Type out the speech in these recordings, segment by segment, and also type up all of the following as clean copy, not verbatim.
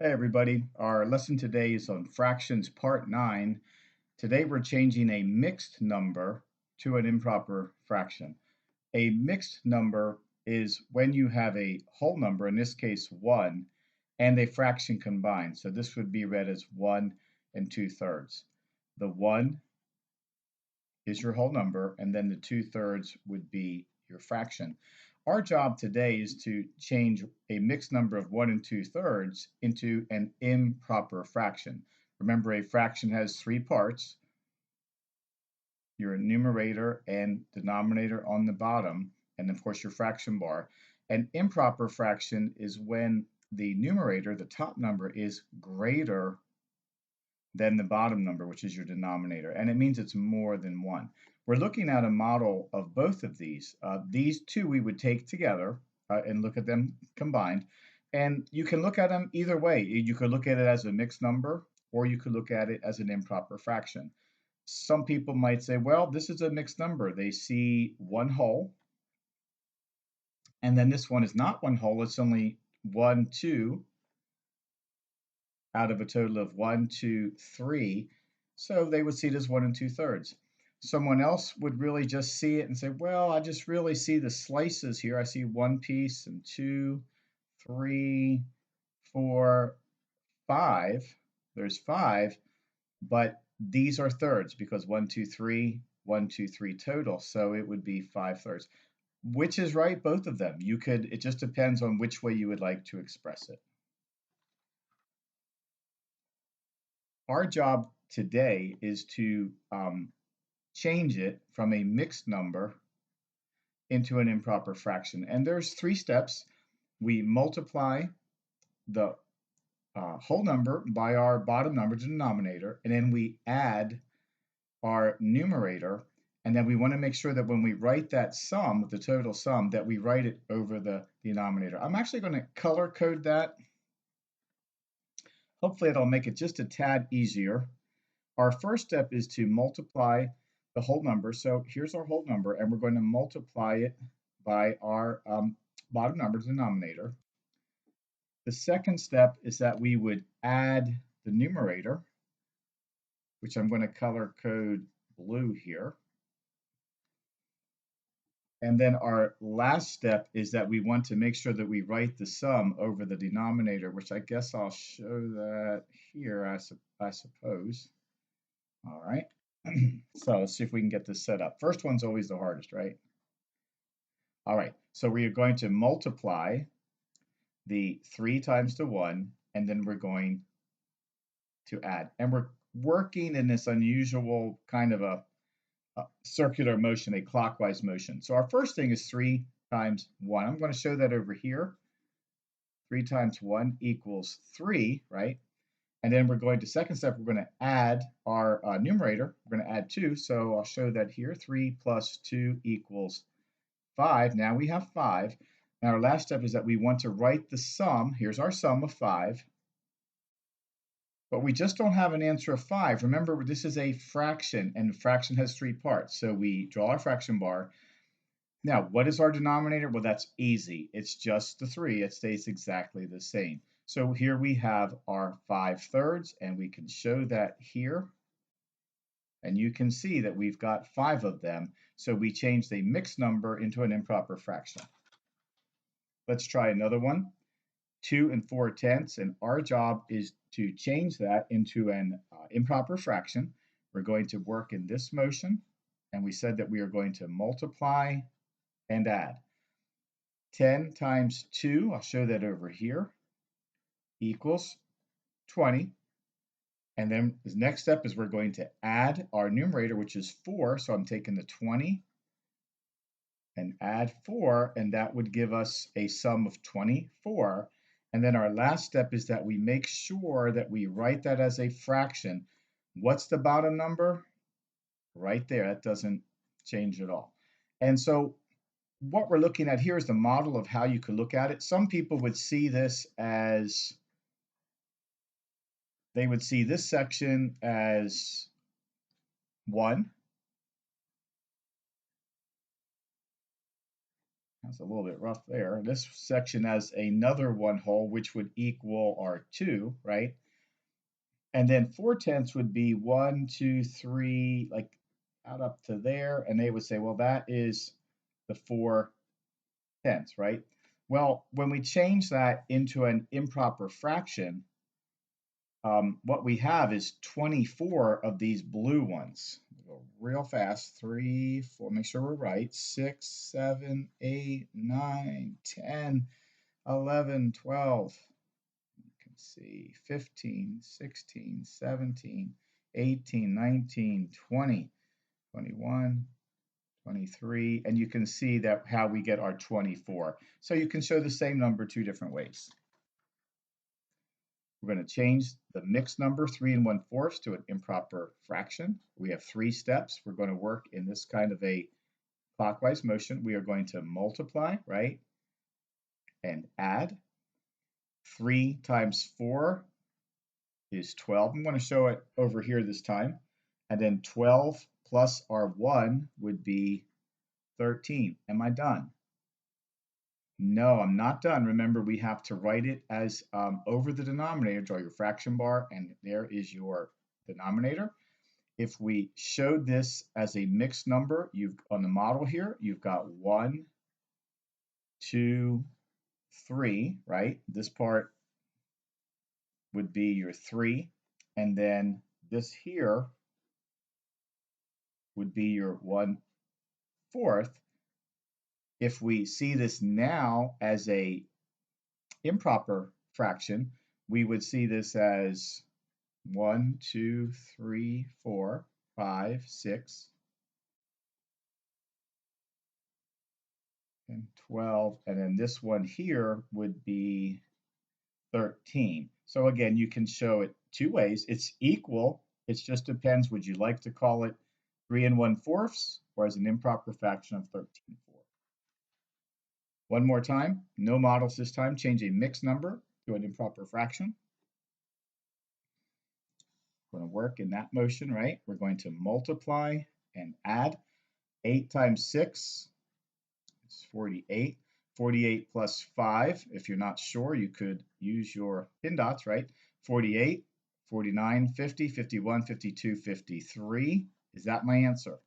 Hey everybody, our lesson today is on fractions part 9. Today we're changing a mixed number to an improper fraction. A mixed number is when you have a whole number, in this case 1, and a fraction combined. So this would be read as 1 and 2/3. The 1 is your whole number, and then the 2/3 would be your fraction. Our job today is to change a mixed number of 1 and 2/3 into an improper fraction. Remember, a fraction has three parts, your numerator and denominator on the bottom, and of course your fraction bar. An improper fraction is when the numerator, the top number, is greater than the bottom number, which is your denominator, and it means it's more than 1. We're looking at a model of both of these. These two we would take together and look at them combined, and you can look at them either way. You could look at it as a mixed number, or you could look at it as an improper fraction. Some people might say, well, this is a mixed number. They see one whole, and then this one is not one whole. It's only 1, 2, out of a total of 1, 2, 3. So they would see it as 1 and 2/3. Someone else would really just see it and say, well, I just really see the slices here. I see one piece and 2, 3, 4, 5. There's 5, but these are thirds because 1, 2, 3, 1, 2, 3 total. So it would be 5/3. Which is right? Both of them. It just depends on which way you would like to express it. Our job today is to change it from a mixed number into an improper fraction. And there's 3 steps. We multiply the whole number by our bottom number, denominator, and then we add our numerator. And then we want to make sure that when we write that sum, the total sum, that we write it over the denominator. I'm actually going to color code that. Hopefully it'll make it just a tad easier. Our first step is to multiply the whole number. So here's our whole number, and we're going to multiply it by our bottom number, denominator. The second step is that we would add the numerator, which I'm going to color code blue here. And then our last step is that we want to make sure that we write the sum over the denominator, which I guess I'll show that here, I suppose. All right. So let's see if we can get this set up. First one's always the hardest, right? All right, so we are going to multiply the 3 times the 1, and then we're going to add. And we're working in this unusual kind of a circular motion, a clockwise motion. So our first thing is 3 times 1. I'm going to show that over here. 3 times 1 equals 3, right? And then we're going to second step, we're going to add our numerator. We're going to add 2, so I'll show that here. 3 plus 2 equals 5. Now we have 5. Now our last step is that we want to write the sum. Here's our sum of 5. But we just don't have an answer of 5. Remember, this is a fraction, and a fraction has 3 parts. So we draw our fraction bar. Now, what is our denominator? Well, that's easy. It's just the 3. It stays exactly the same. So here we have our 5/3, and we can show that here. And you can see that we've got 5 of them. So we changed a mixed number into an improper fraction. Let's try another one. 2 and 4/10, and our job is to change that into an improper fraction. We're going to work in this motion, and we said that we are going to multiply and add. 10 times 2, I'll show that over here, equals 20. And then the next step is we're going to add our numerator, which is 4. So I'm taking the 20 and add 4, and that would give us a sum of 24. And then our last step is that we make sure that we write that as a fraction. What's the bottom number? Right there. That doesn't change at all. And so what we're looking at here is the model of how you could look at it. Some people would see this as, they would see this section as 1. That's a little bit rough there. This section has another one whole, which would equal our 2, right? And then 4/10 would be 1, 2, 3, like out up to there. And they would say, well, that is the 4/10, right? Well, when we change that into an improper fraction, what we have is 24 of these blue ones. Go real fast. 3, 4, make sure we're right. 6, 7, 8, 9, 10, 11, 12. You can see 15, 16, 17, 18, 19, 20, 21, 23. And you can see that how we get our 24. So you can show the same number 2 different ways. We're going to change the mixed number 3 1/4 to an improper fraction. We have 3 steps. We're going to work in this kind of a clockwise motion. We are going to multiply, right? And add. 3 times 4 is 12. I'm going to show it over here this time. And then 12 plus our 1 would be 13. Am I done? No, I'm not done. Remember, we have to write it as over the denominator, draw your fraction bar, and there is your denominator. If we showed this as a mixed number, you've on the model here, you've got 1, 2, 3, right? This part would be your 3, and then this here would be your 1/4. If we see this now as a improper fraction, we would see this as 1, 2, 3, 4, 5, 6, and 12. And then this one here would be 13. So again, you can show it 2 ways. It's equal. It just depends. Would you like to call it 3 1/4 or as an improper fraction of 13/4? One more time. No models this time. Change a mixed number to an improper fraction. We're going to work in that motion, right? We're going to multiply and add. 8 times 6 is 48. 48 plus 5, if you're not sure, you could use your pin dots, right? 48, 49, 50, 51, 52, 53. Is that my answer?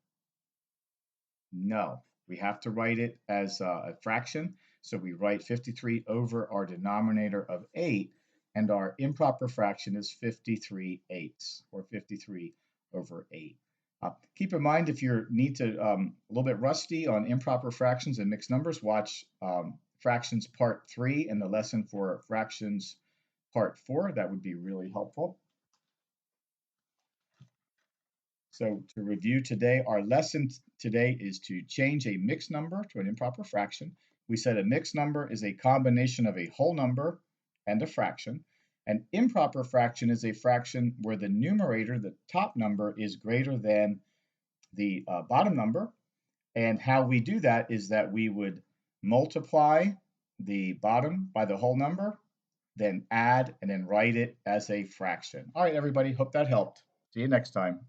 No. We have to write it as a fraction. So we write 53 over our denominator of 8, and our improper fraction is 53/8, or 53 over 8. Keep in mind, if you need to a little bit rusty on improper fractions and mixed numbers, watch fractions part 3 and the lesson for fractions part 4. That would be really helpful. So to review today, our lesson today is to change a mixed number to an improper fraction. We said a mixed number is a combination of a whole number and a fraction. An improper fraction is a fraction where the numerator, the top number, is greater than the bottom number. And how we do that is that we would multiply the bottom by the whole number, then add, and then write it as a fraction. All right, everybody, hope that helped. See you next time.